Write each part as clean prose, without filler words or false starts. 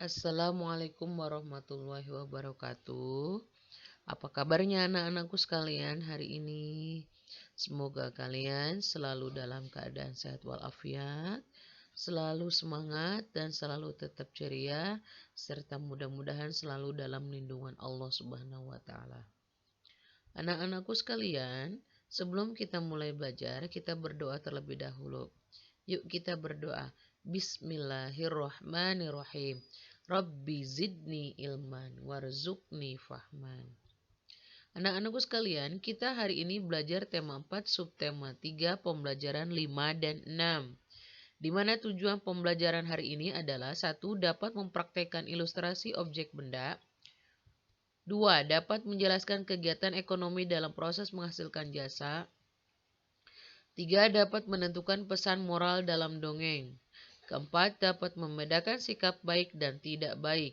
Assalamualaikum warahmatullahi wabarakatuh. Apa kabarnya anak-anakku sekalian hari ini? Semoga kalian selalu dalam keadaan sehat walafiat, selalu semangat dan selalu tetap ceria, serta mudah-mudahan selalu dalam lindungan Allah Subhanahu wa taala. Anak-anakku sekalian, sebelum kita mulai belajar, kita berdoa terlebih dahulu. Yuk kita berdoa. Bismillahirrahmanirrahim. Rabbi zidni ilman warzuqni fahman. Anak-anakku sekalian, kita hari ini belajar tema 4, subtema 3, pembelajaran 5 dan 6. Di mana tujuan pembelajaran hari ini adalah 1. Dapat mempraktekkan ilustrasi objek benda. 2. Dapat menjelaskan kegiatan ekonomi dalam proses menghasilkan jasa. 3. Dapat menentukan pesan moral dalam dongeng. 4. Dapat membedakan sikap baik dan tidak baik.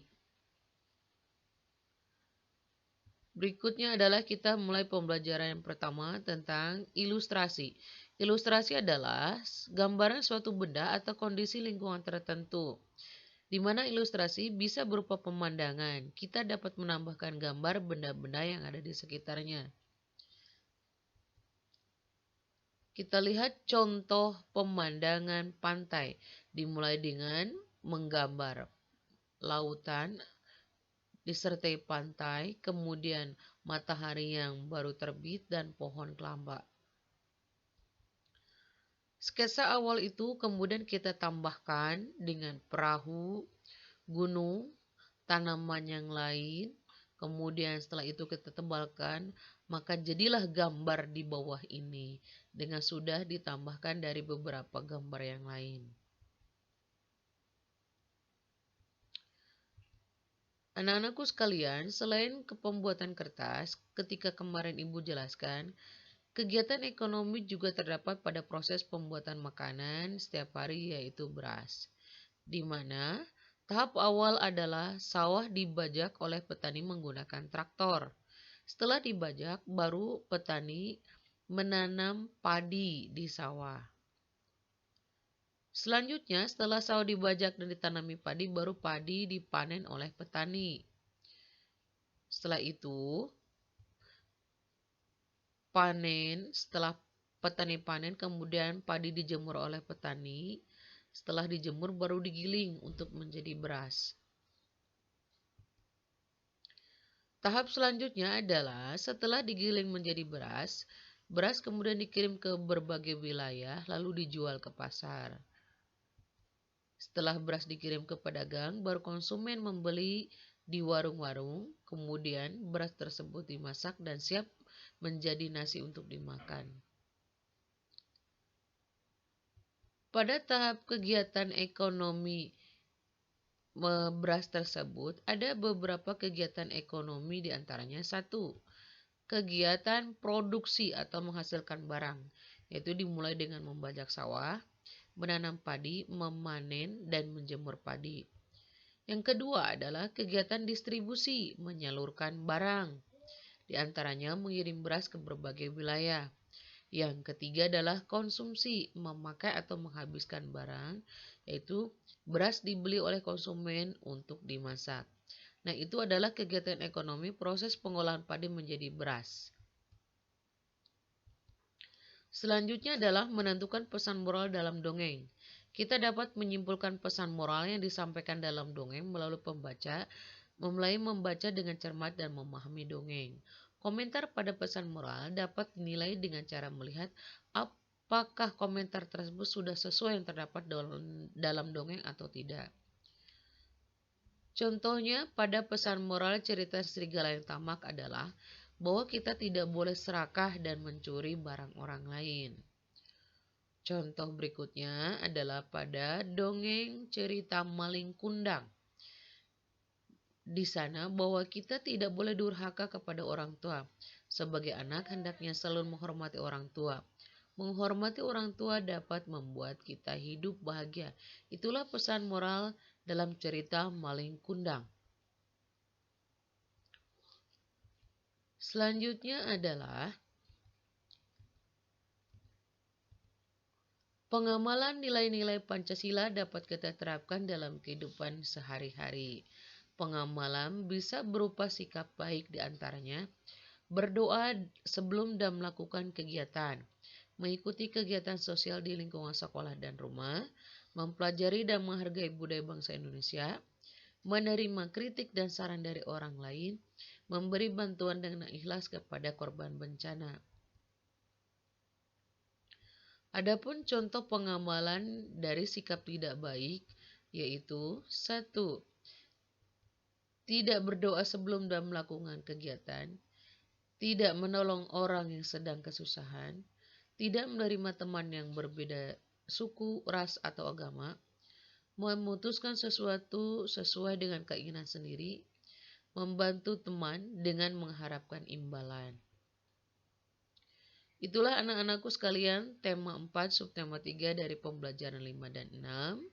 Berikutnya adalah kita mulai pembelajaran yang pertama tentang ilustrasi. Ilustrasi adalah gambaran suatu benda atau kondisi lingkungan tertentu. Di mana ilustrasi bisa berupa pemandangan. Kita dapat menambahkan gambar benda-benda yang ada di sekitarnya. Kita lihat contoh pemandangan pantai. Dimulai dengan menggambar lautan disertai pantai, kemudian matahari yang baru terbit dan pohon kelapa. Sketsa awal itu kemudian kita tambahkan dengan perahu, gunung, tanaman yang lain. Kemudian setelah itu kita tebalkan, maka jadilah gambar di bawah ini dengan sudah ditambahkan dari beberapa gambar yang lain. Anak-anakku sekalian, selain pembuatan kertas, ketika kemarin Ibu jelaskan, kegiatan ekonomi juga terdapat pada proses pembuatan makanan setiap hari, yaitu beras. Di mana tahap awal adalah sawah dibajak oleh petani menggunakan traktor. Setelah dibajak, baru petani menanam padi di sawah. Selanjutnya, setelah sawah dibajak dan ditanami padi, baru padi dipanen oleh petani. Setelah itu, setelah petani panen, kemudian padi dijemur oleh petani. Setelah dijemur, baru digiling untuk menjadi beras. Tahap selanjutnya adalah setelah digiling menjadi beras, beras kemudian dikirim ke berbagai wilayah, lalu dijual ke pasar. Setelah beras dikirim ke pedagang, baru konsumen membeli di warung-warung, kemudian beras tersebut dimasak dan siap menjadi nasi untuk dimakan. Pada tahap kegiatan ekonomi beras tersebut, ada beberapa kegiatan ekonomi diantaranya 1. Kegiatan produksi atau menghasilkan barang, yaitu dimulai dengan membajak sawah, menanam padi, memanen, dan menjemur padi. Yang kedua adalah kegiatan distribusi, menyalurkan barang. Di antaranya mengirim beras ke berbagai wilayah. Yang ketiga adalah konsumsi, memakai atau menghabiskan barang, yaitu beras dibeli oleh konsumen untuk dimasak. Nah, itu adalah kegiatan ekonomi proses pengolahan padi menjadi beras. Selanjutnya adalah menentukan pesan moral dalam dongeng. Kita dapat menyimpulkan pesan moral yang disampaikan dalam dongeng melalui membaca dengan cermat dan memahami dongeng. Komentar pada pesan moral dapat dinilai dengan cara melihat apakah komentar tersebut sudah sesuai yang terdapat dalam dongeng atau tidak. Contohnya pada pesan moral cerita serigala yang tamak adalah bahwa kita tidak boleh serakah dan mencuri barang orang lain. Contoh berikutnya adalah pada dongeng cerita Maling Kundang. Di sana bahwa kita tidak boleh durhaka kepada orang tua. Sebagai anak hendaknya selalu menghormati orang tua. Menghormati orang tua dapat membuat kita hidup bahagia. Itulah pesan moral dalam cerita Maling Kundang. Selanjutnya adalah Pengamalan nilai-nilai Pancasila dapat kita terapkan dalam kehidupan sehari-hari. Pengamalan bisa berupa sikap baik di antaranya, berdoa sebelum dan melakukan kegiatan, mengikuti kegiatan sosial di lingkungan sekolah dan rumah, mempelajari dan menghargai budaya bangsa Indonesia, menerima kritik dan saran dari orang lain, memberi bantuan dengan ikhlas kepada korban bencana. Adapun contoh pengamalan dari sikap tidak baik yaitu 1. Tidak berdoa sebelum dan melakukan kegiatan, tidak menolong orang yang sedang kesusahan, tidak menerima teman yang berbeda suku, ras, atau agama, memutuskan sesuatu sesuai dengan keinginan sendiri, membantu teman dengan mengharapkan imbalan. Itulah anak-anakku sekalian tema 4 subtema 3 dari pembelajaran 5 dan 6.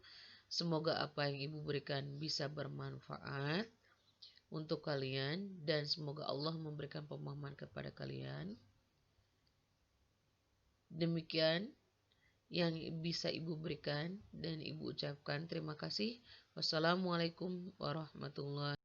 Semoga apa yang Ibu berikan bisa bermanfaat untuk kalian dan semoga Allah memberikan pemahaman kepada kalian. Demikian yang bisa Ibu berikan dan Ibu ucapkan terima kasih. Wassalamualaikum warahmatullahi wabarakatuh.